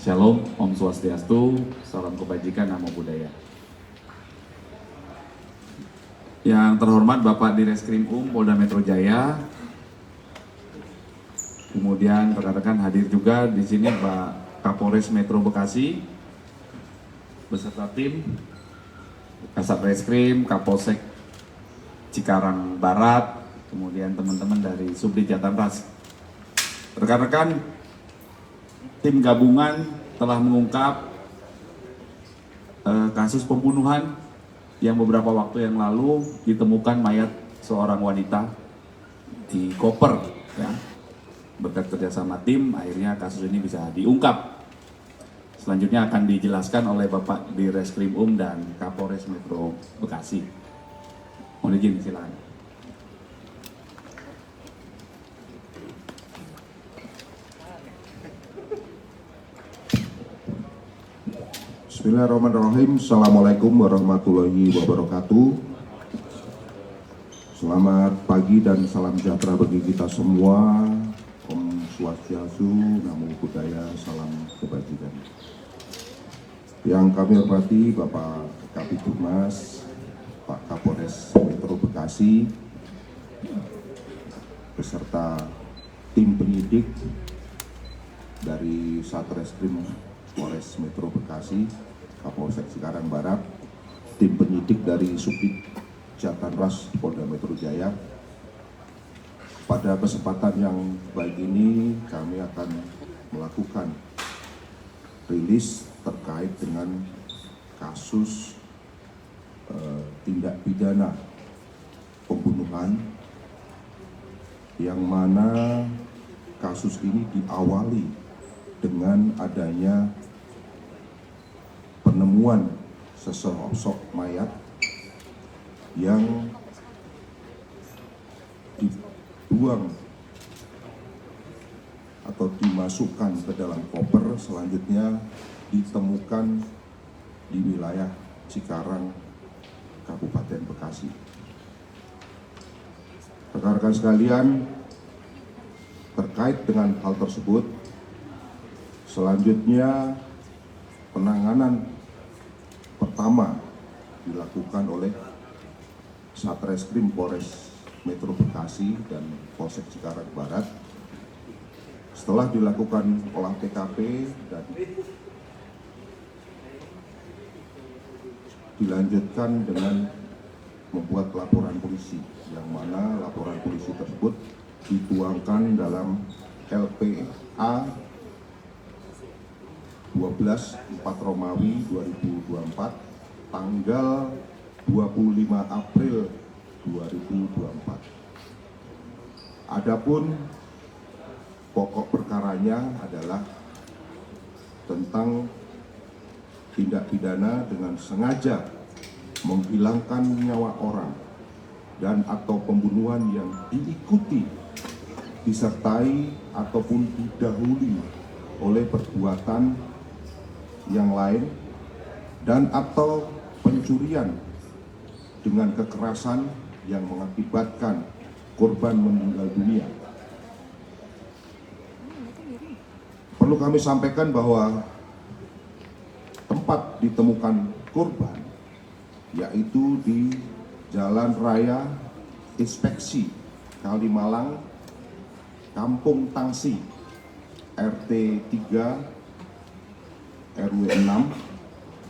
Shalom, Om Swastiastu, salam kebajikan, namo buddhaya. Yang terhormat Bapak Direskrim Polda Metro Jaya, kemudian rekan-rekan hadir juga di sini Pak Kapolres Metro Bekasi, beserta tim Kasat Reskrim, Kapolsek Cikarang Barat, kemudian teman-teman dari Subdit Jatanras. Rekan-rekan, tim gabungan telah mengungkap kasus pembunuhan yang beberapa waktu yang lalu ditemukan mayat seorang wanita di koper. Ya. Berkat kerjasama tim, akhirnya kasus ini bisa diungkap. Selanjutnya akan dijelaskan oleh Bapak Direskrim dan Kapolres Metro Bekasi. Mohon izin, silakan. Bismillahirrahmanirrahim. Assalamualaikum warahmatullahi wabarakatuh. Selamat pagi dan salam sejahtera bagi kita semua. Om Swastiastu, Namo Buddhaya, salam kebajikan. Yang kami hormati Bapak Kabitumas, Pak Kapolres Metro Bekasi, beserta tim penyidik dari Satreskrim Polres Metro Bekasi, Kapolsek Cikarang Barat, tim penyidik dari Subdit Jatanras Polda Metro Jaya. Pada kesempatan yang baik ini kami akan melakukan rilis terkait dengan kasus tindak pidana pembunuhan yang mana kasus ini diawali dengan adanya penemuan sesosok mayat yang dibuang atau dimasukkan ke dalam koper, selanjutnya ditemukan di wilayah Cikarang, Kabupaten Bekasi. Rekan-rekan sekalian, terkait dengan hal tersebut, selanjutnya penanganan pertama dilakukan oleh Satreskrim Polres Metro Bekasi dan Polsek Cikarang Barat. Setelah dilakukan olah TKP dan dilanjutkan dengan membuat laporan polisi, yang mana laporan polisi tersebut dituangkan dalam LPA 12/4 Romawi 2024 tanggal 25 April 2024. Adapun pokok perkaranya adalah tentang tindak pidana dengan sengaja menghilangkan nyawa orang dan atau pembunuhan yang diikuti, disertai ataupun didahului oleh perbuatan yang lain dan atau pencurian dengan kekerasan yang mengakibatkan korban meninggal dunia. Perlu kami sampaikan bahwa tempat ditemukan korban yaitu di Jalan Raya Inspeksi Kalimalang, Kampung Tangsi, RT 3 RW 6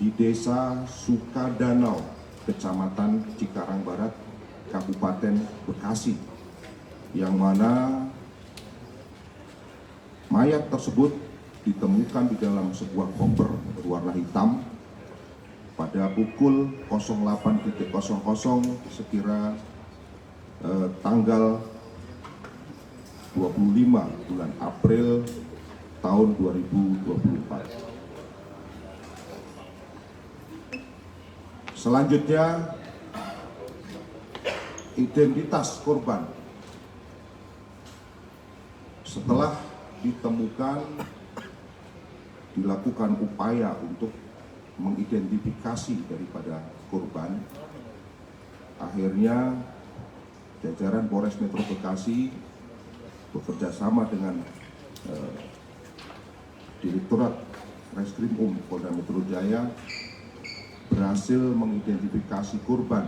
di Desa Sukadanau, Kecamatan Cikarang Barat, Kabupaten Bekasi, yang mana mayat tersebut ditemukan di dalam sebuah koper berwarna hitam pada pukul 08.00 sekira tanggal 25 bulan April tahun 2024. Selanjutnya, identitas korban. Setelah ditemukan, dilakukan upaya untuk mengidentifikasi daripada korban. Akhirnya, jajaran Polres Metro Bekasi bekerja sama dengan Direktorat Reskrim Polda Metro Jaya berhasil mengidentifikasi korban,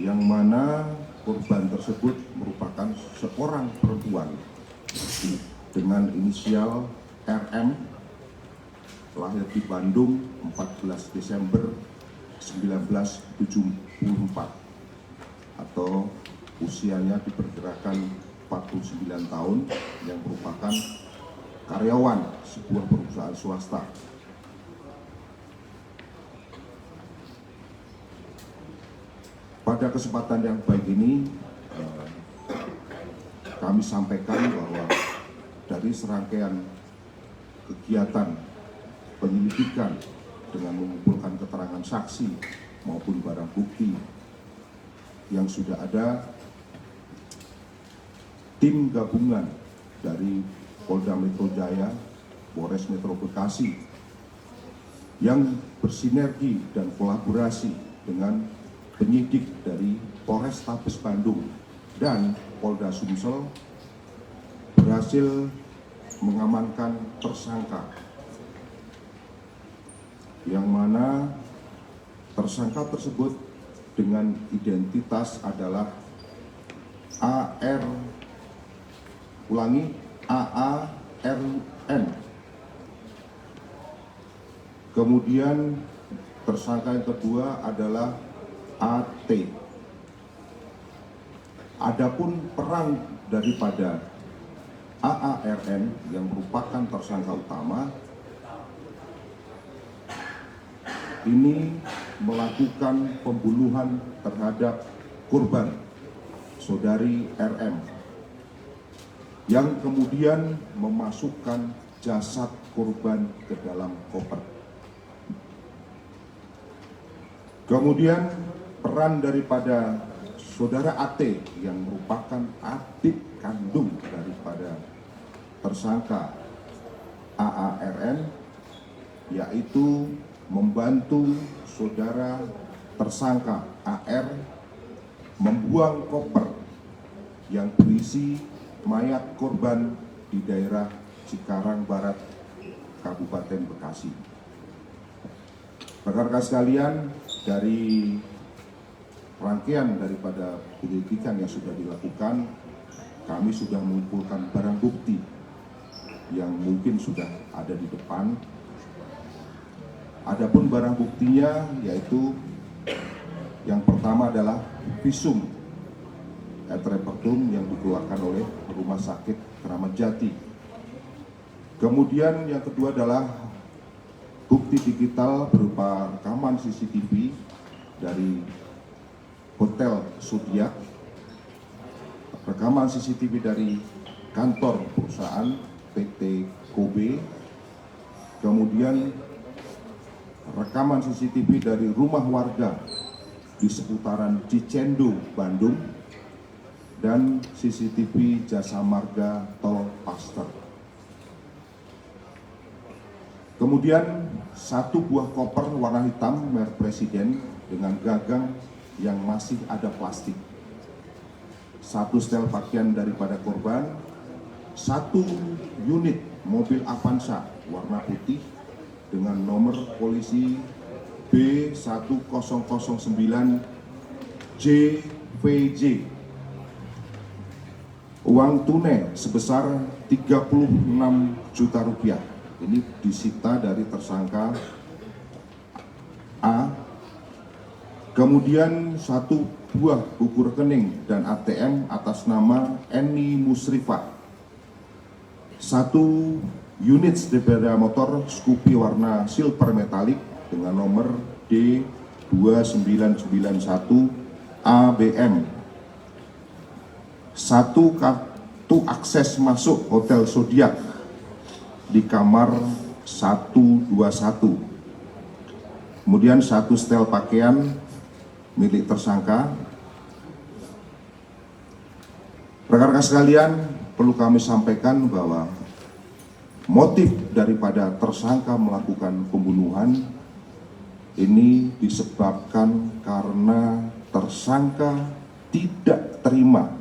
yang mana korban tersebut merupakan seorang perempuan dengan inisial RM, lahir di Bandung 14 Desember 1974, atau usianya diperkirakan 49 tahun, yang merupakan karyawan sebuah perusahaan swasta. Pada kesempatan yang baik ini, kami sampaikan bahwa dari serangkaian kegiatan penyelidikan dengan mengumpulkan keterangan saksi maupun barang bukti yang sudah ada, tim gabungan dari Polda Metro Jaya, Polres Metro Bekasi yang bersinergi dan kolaborasi dengan penyidik dari Polrestabes Bandung dan Polda Sumsel berhasil mengamankan tersangka, yang mana tersangka tersebut dengan identitas adalah AARN. Kemudian tersangka yang kedua adalah AT. Adapun peran daripada AARN yang merupakan tersangka utama ini melakukan pembunuhan terhadap korban saudari RM, yang kemudian memasukkan jasad korban ke dalam koper. Kemudian peran daripada saudara AT yang merupakan adik kandung daripada tersangka AARN, yaitu membantu saudara tersangka AR membuang koper yang berisi mayat korban di daerah Cikarang Barat, Kabupaten Bekasi. Rekan-rekan sekalian, dari rangkaian daripada penyelidikan yang sudah dilakukan, kami sudah mengumpulkan barang bukti yang mungkin sudah ada di depan. Adapun barang buktinya yaitu yang pertama adalah visum et repertum yang dikeluarkan oleh Rumah Sakit Kramat Jati. Kemudian yang kedua adalah bukti digital berupa rekaman CCTV dari Hotel Zodiac, rekaman CCTV dari kantor perusahaan PT Kobe, kemudian rekaman CCTV dari rumah warga di seputaran Cicendo, Bandung, dan CCTV Jasa Marga Tol Paster. Kemudian satu buah koper warna hitam merek Presiden dengan gagang yang masih ada plastik, satu setel pakaian daripada korban, satu unit mobil Avanza warna putih dengan nomor polisi B1009 JVJ, uang tunai sebesar 36 juta rupiah. Ini disita dari tersangka A. Kemudian satu buah buku rekening dan ATM atas nama Eni Musrifah, satu unit sepeda motor Scoopy warna silver metalik dengan nomor D2991 ABM, satu kartu akses masuk Hotel Zodiac di kamar 121, kemudian satu setel pakaian milik tersangka. Rekan-rekan sekalian, perlu kami sampaikan bahwa motif daripada tersangka melakukan pembunuhan ini disebabkan karena tersangka tidak terima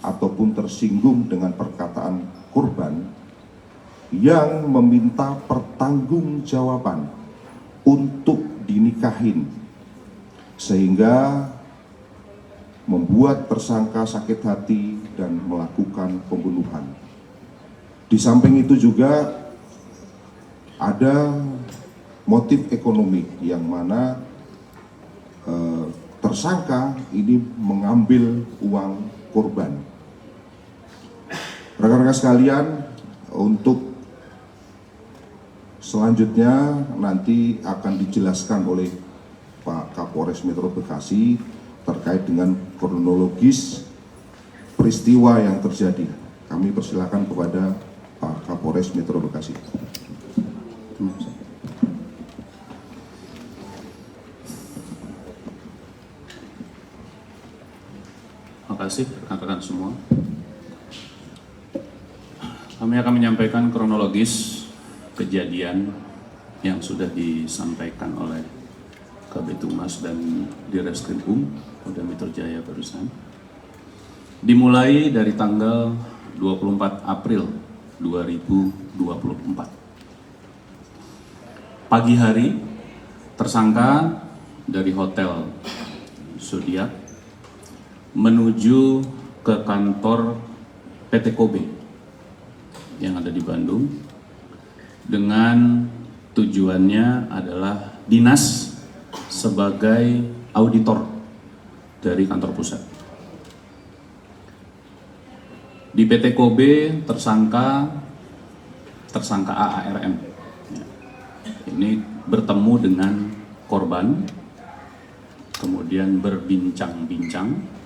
ataupun tersinggung dengan perkataan korban yang meminta pertanggungjawaban untuk dinikahin, sehingga membuat tersangka sakit hati dan melakukan pembunuhan. Di samping itu juga ada motif ekonomi yang mana tersangka ini mengambil uang korban. Rekan-rekan sekalian, untuk selanjutnya nanti akan dijelaskan oleh Pak Kapolres Metro Bekasi terkait dengan kronologis peristiwa yang terjadi. Kami persilakan kepada Pak Kapolres Metro Bekasi. Terima kasih rekan-rekan semua. Kami akan menyampaikan kronologis kejadian yang sudah disampaikan oleh Kabid Humas dan Direskrimum Polda Metro Jaya barusan. Dimulai dari tanggal 24 April 2024. Pagi hari, tersangka dari Hotel Zodiac menuju ke kantor PT Kobe yang ada di Bandung dengan tujuannya adalah dinas sebagai auditor dari kantor pusat. Di PT Kobe tersangka AARM ini bertemu dengan korban, kemudian berbincang-bincang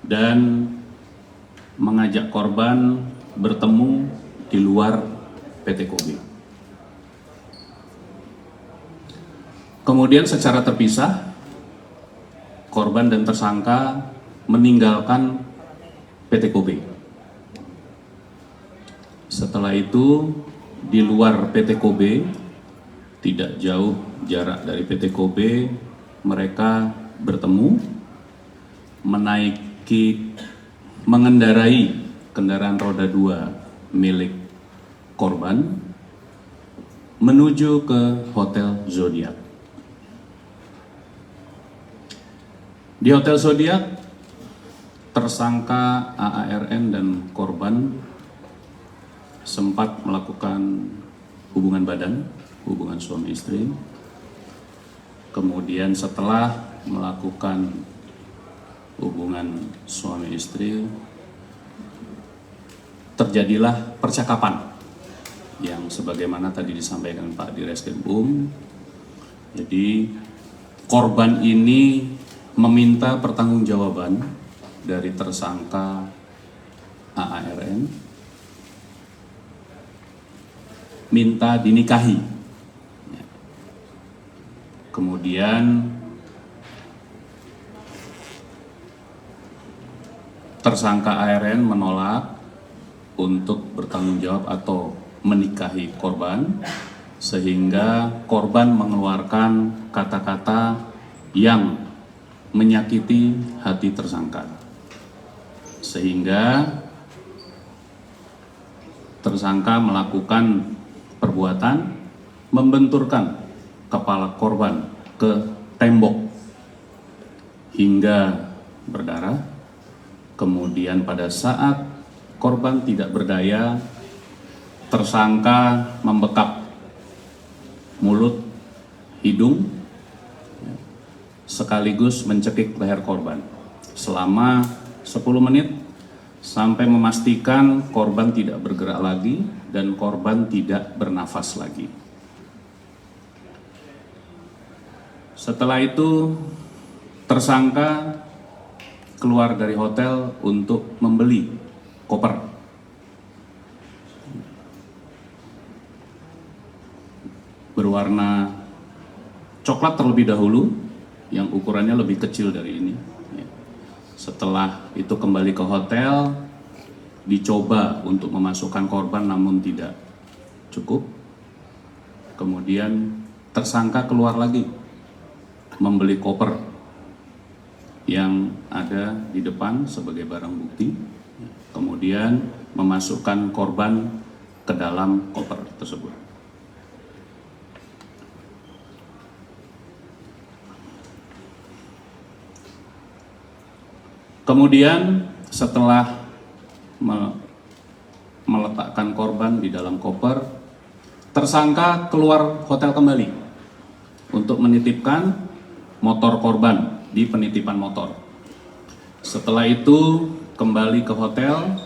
dan mengajak korban bertemu di luar PT Kobe. Kemudian secara terpisah, korban dan tersangka meninggalkan PT Kobe. Setelah itu, di luar PT Kobe, tidak jauh jarak dari PT Kobe, mereka bertemu, mengendarai kendaraan roda 2 milik korban menuju ke Hotel Zodiac. Di Hotel Zodiac, tersangka AARN dan korban sempat melakukan hubungan badan, hubungan suami istri. Kemudian setelah melakukan hubungan suami istri, terjadilah percakapan yang sebagaimana tadi disampaikan Pak Direskrimum. Jadi korban ini meminta pertanggungjawaban dari tersangka AARN, minta dinikahi. Kemudian tersangka ARN menolak untuk bertanggung jawab atau menikahi korban, sehingga korban mengeluarkan kata-kata yang menyakiti hati tersangka, sehingga tersangka melakukan perbuatan membenturkan kepala korban ke tembok hingga berdarah. Kemudian pada saat korban tidak berdaya, tersangka membekap mulut, hidung, sekaligus mencekik leher korban selama 10 menit sampai memastikan korban tidak bergerak lagi dan korban tidak bernafas lagi. Setelah itu, tersangka keluar dari hotel untuk membeli koper. Berwarna coklat terlebih dahulu, yang ukurannya lebih kecil dari ini. Setelah itu kembali ke hotel, dicoba untuk memasukkan korban namun tidak cukup. Kemudian tersangka keluar lagi membeli koper yang ada di depan sebagai barang bukti. Kemudian memasukkan korban ke dalam koper tersebut. Kemudian setelah meletakkan korban di dalam koper, tersangka keluar hotel kembali untuk menitipkan motor korban di penitipan motor. Setelah itu kembali ke hotel,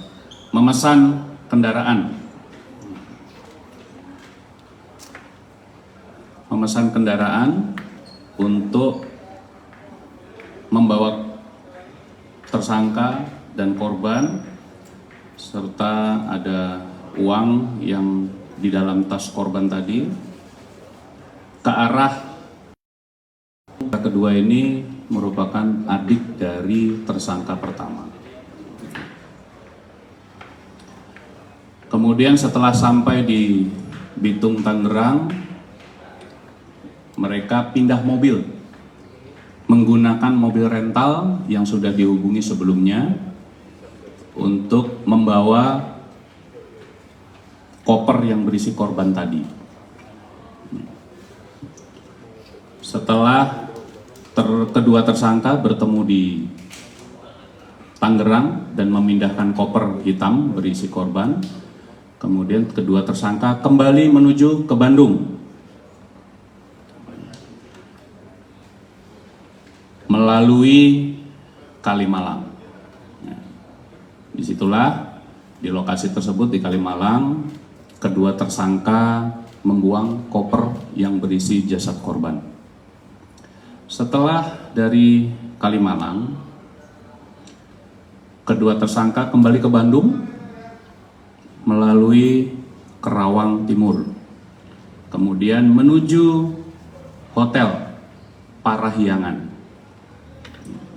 memesan kendaraan. Memesan kendaraan untuk membawa tersangka dan korban, serta ada uang yang di dalam tas korban tadi ke arah kedua. Ini merupakan adik dari tersangka pertama. Kemudian setelah sampai di Bitung, Tangerang, mereka pindah mobil menggunakan mobil rental yang sudah dihubungi sebelumnya untuk membawa koper yang berisi korban tadi. Setelah kedua tersangka bertemu di Tangerang dan memindahkan koper hitam berisi korban, kemudian kedua tersangka kembali menuju ke Bandung melalui Kalimalang. Disitulah di lokasi tersebut di Kalimalang, kedua tersangka membuang koper yang berisi jasad korban. Setelah dari Kalimalang, kedua tersangka kembali ke Bandung melalui Kerawang Timur, kemudian menuju Hotel Parahyangan.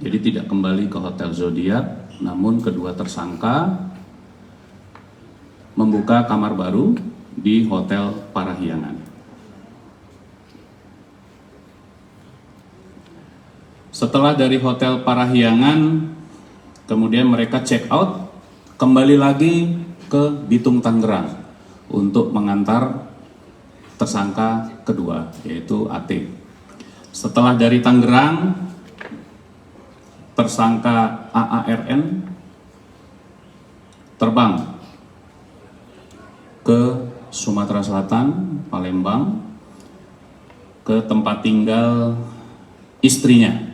Jadi tidak kembali ke Hotel Zodiac, namun kedua tersangka membuka kamar baru di Hotel Parahyangan. Setelah dari Hotel Parahyangan, kemudian mereka check out kembali lagi ke Bitung, Tangerang untuk mengantar tersangka kedua, yaitu AT. Setelah dari Tangerang, tersangka AARN terbang ke Sumatera Selatan, Palembang, ke tempat tinggal istrinya.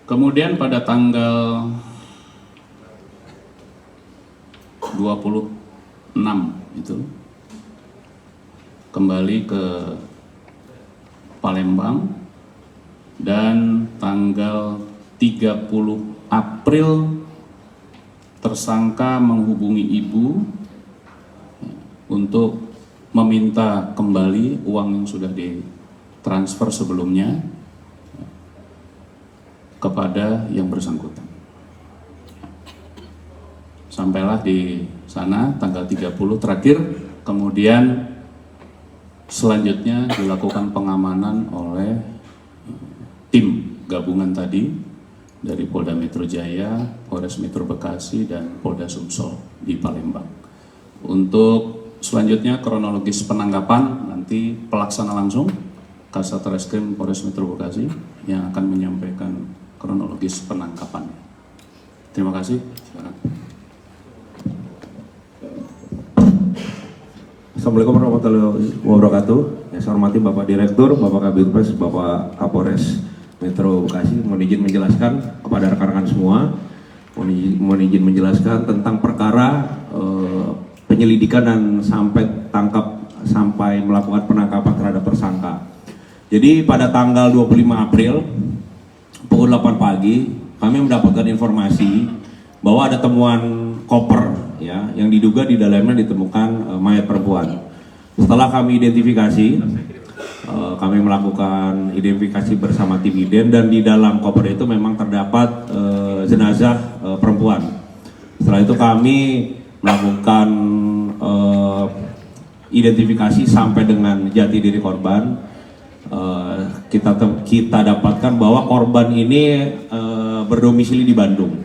Kemudian pada tanggal 26 itu kembali ke Palembang, dan tanggal 30 April tersangka menghubungi ibu untuk meminta kembali uang yang sudah ditransfer sebelumnya kepada yang bersangkutan. Sampailah di sana tanggal 30 terakhir, kemudian selanjutnya dilakukan pengamanan oleh tim gabungan tadi dari Polda Metro Jaya, Polres Metro Bekasi, dan Polda Sumsel di Palembang. Untuk selanjutnya kronologis penangkapan nanti pelaksana langsung Kasat Reskrim Polres Metro Bekasi yang akan menyampaikan kronologis penangkapannya. Terima kasih. Silakan. Assalamualaikum warahmatullahi wabarakatuh. Yang saya hormati Bapak Direktur, Bapak Kabid Humas, Bapak Kapolres Metro Bekasi, mohon izin menjelaskan kepada rekan-rekan semua, mohon izin menjelaskan tentang perkara penyelidikan dan sampai melakukan penangkapan terhadap tersangka. Jadi pada tanggal 25 April pukul 8 pagi kami mendapatkan informasi bahwa ada temuan koper ya yang diduga di dalamnya ditemukan mayat perempuan. Setelah kami identifikasi, kami melakukan identifikasi bersama tim IDEN, dan di dalam koper itu memang terdapat jenazah perempuan. Setelah itu kami melakukan identifikasi sampai dengan jati diri korban. Kita dapatkan bahwa korban ini berdomisili di Bandung.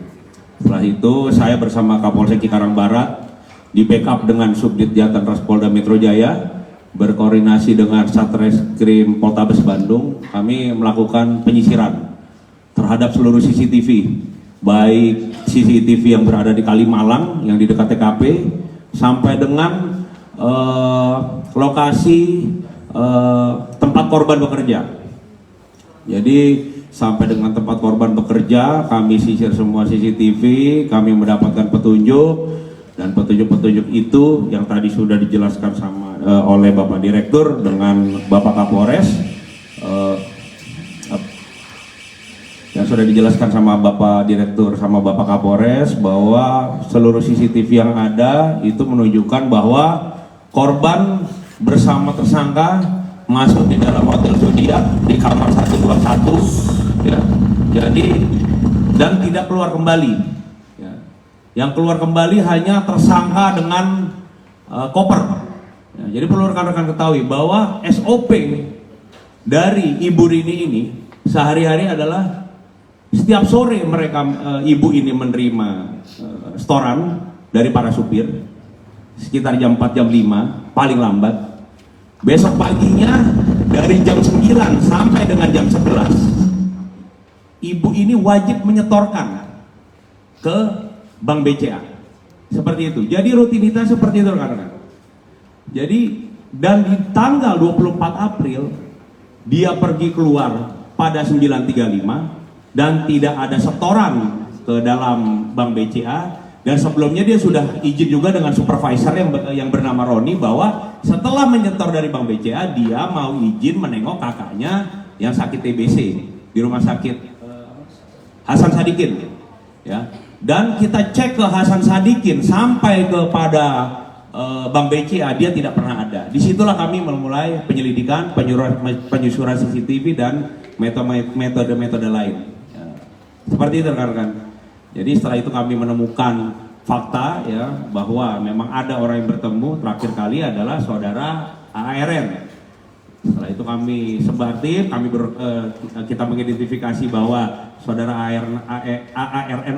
Setelah itu saya bersama Kapolsek Cikarang Barat di backup dengan Subdit Jatan Ras Polda Metro Jaya berkoordinasi dengan Satreskrim Poltabes Bandung, kami melakukan penyisiran terhadap seluruh CCTV, baik CCTV yang berada di Kalimalang yang di dekat TKP sampai dengan lokasi tempat korban bekerja. Jadi sampai dengan tempat korban bekerja, kami sisir semua CCTV, kami mendapatkan petunjuk, dan petunjuk-petunjuk itu yang tadi sudah dijelaskan oleh Bapak Direktur dengan Bapak Kapolres, yang sudah dijelaskan sama Bapak Direktur sama Bapak Kapolres bahwa seluruh CCTV yang ada itu menunjukkan bahwa korban bersama tersangka masuk di dalam hotel Zodiac di kamar 121, ya. Jadi dan tidak keluar kembali, ya. Yang keluar kembali hanya tersangka dengan koper, ya. Jadi perlu rekan-rekan ketahui bahwa SOP dari Ibu Rini ini sehari-hari adalah setiap sore mereka ibu ini menerima setoran dari para supir sekitar jam 4 jam 5 paling lambat. Besok paginya dari jam 9 sampai dengan jam 11 ibu ini wajib menyetorkan ke Bank BCA. Seperti itu. Jadi rutinitas seperti itu rekan-rekan. Jadi dan di tanggal 24 April dia pergi keluar pada 9.35 dan tidak ada setoran ke dalam Bank BCA. Dan sebelumnya dia sudah izin juga dengan supervisor yang bernama Roni bahwa setelah menyetor dari Bank BCA dia mau izin menengok kakaknya yang sakit TBC di rumah sakit Hasan Sadikin, ya. Dan kita cek ke Hasan Sadikin sampai kepada Bank BCA dia tidak pernah ada. Disitulah kami memulai penyelidikan, penyusuran CCTV dan metode-metode lain. Ya. Seperti itu rekan-rekan. Jadi setelah itu kami menemukan fakta, ya, bahwa memang ada orang yang bertemu terakhir kali adalah saudara AARN. Setelah itu kami sebar tim, kita mengidentifikasi bahwa saudara AARN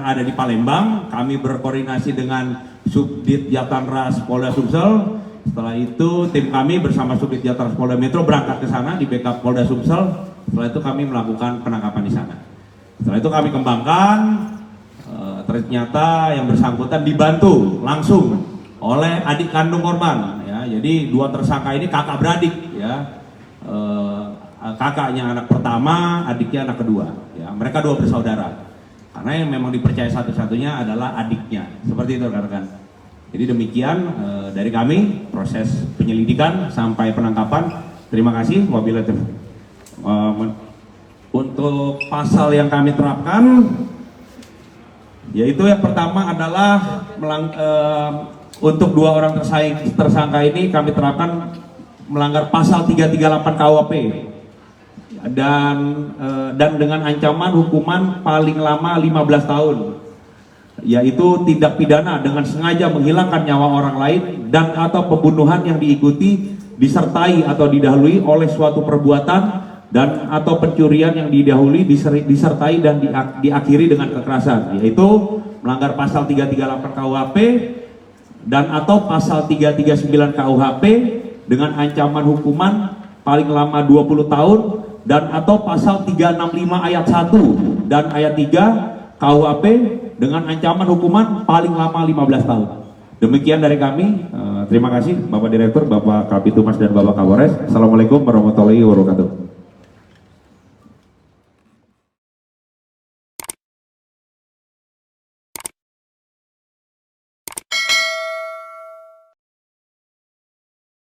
ada di Palembang. Kami berkoordinasi dengan Subdit Jatan Ras Polda Sumsel. Setelah itu tim kami bersama Subdit Jatan Ras Polda Metro berangkat ke sana di backup Polda Sumsel. Setelah itu kami melakukan penangkapan di sana. Setelah itu kami kembangkan. Ternyata yang bersangkutan dibantu langsung oleh adik kandung korban, ya. Jadi dua tersangka ini kakak beradik, ya. Kakaknya anak pertama, adiknya anak kedua, ya. Mereka dua bersaudara. Karena yang memang dipercaya satu-satunya adalah adiknya. Seperti itu rekan-rekan. Jadi demikian dari kami proses penyelidikan sampai penangkapan. Terima kasih. Wabillahi taufiq. Untuk pasal yang kami terapkan, yaitu yang pertama adalah untuk dua orang tersangka ini kami terapkan melanggar pasal 338 KUHP dan dengan ancaman hukuman paling lama 15 tahun, yaitu tindak pidana dengan sengaja menghilangkan nyawa orang lain dan atau pembunuhan yang diikuti, disertai atau didahului oleh suatu perbuatan dan atau pencurian yang didahului, disertai dan diakhiri dengan kekerasan, yaitu melanggar pasal 338 KUHP dan atau pasal 339 KUHP dengan ancaman hukuman paling lama 20 tahun dan atau pasal 365 ayat 1 dan ayat 3 KUHP dengan ancaman hukuman paling lama 15 tahun. Demikian dari kami. Terima kasih Bapak Direktur, Bapak Kabitumas dan Bapak Kapolres. Assalamualaikum warahmatullahi wabarakatuh.